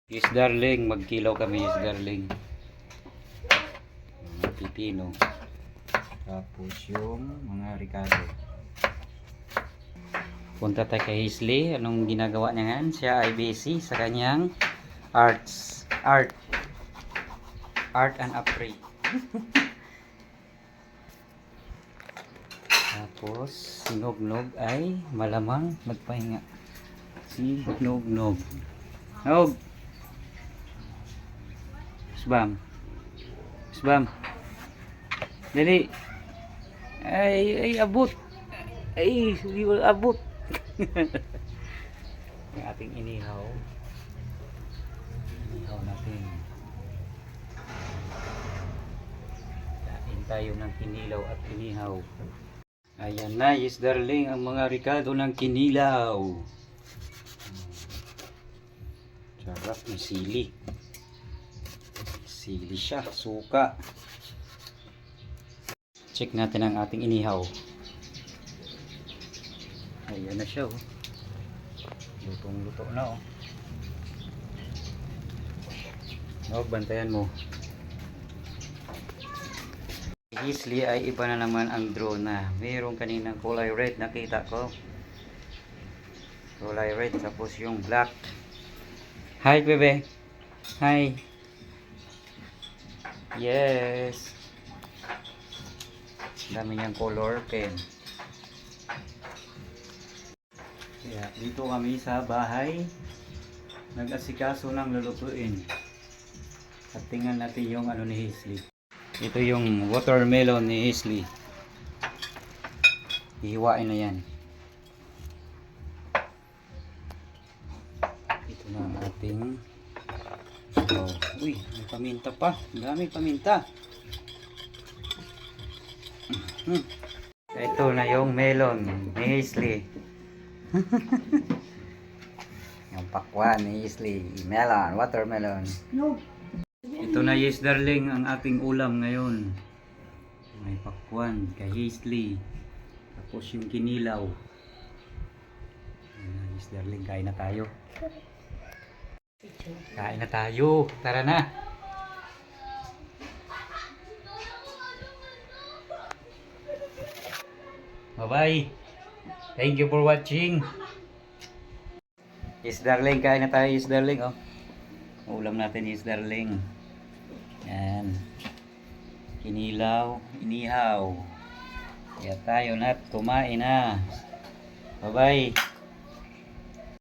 Yes darling, magkilaw kami yes darling. Mga pipino. Tapos yung mga ricado. Punta tayo kay Hasley. Anong ginagawa niya nga? Siya ay busy sa kanyang art and apray. Tapos si Nog ay malamang magpahinga. Si Nog. Nog! Sbam. Dali. Ay abot. Ay, hindi ko abot. Yung ating inihaw. Inihaw natin. Kain tayo ng kinilaw at inihaw. Ayan na, yes darling, ang mga ricado ng kinilaw. Sarap, may sili. Sili siya, suka. Check natin ang ating inihaw. Ayan na siya, oh. Lutong-luto na, oh. Bantayan mo. Hasley ay iba na naman ang drone na. Mayroong kaninang kulay red, nakita ko. Kulay red, tapos yung black. Hi, bebe. Hi. Yes. Dami niyang color pen. Kaya dito kami sa bahay nag-asikaso ng lulutuin. At tingnan natin yung ano ni Hasley. Ito yung watermelon ni Hasley. Hihiwain na yan. Ito na ang ating uy, may paminta pa. Dami paminta. Ito na yung melon ni Hasley. Yung pakwan ni Hasley. Melon, watermelon. No. Ito na yes darling ang ating ulam ngayon. May pakwan kay Hasley. Tapos yung kinilaw. Yes darling, kain na tayo. Kain na tayo. Tara na. Bye-bye. Thank you for watching. Yes darling, kain na tayo yes darling, oh. Ulam natin yes darling. Yan. Kinilaw, inihaw. Kaya tayo na kumain na. Bye-bye.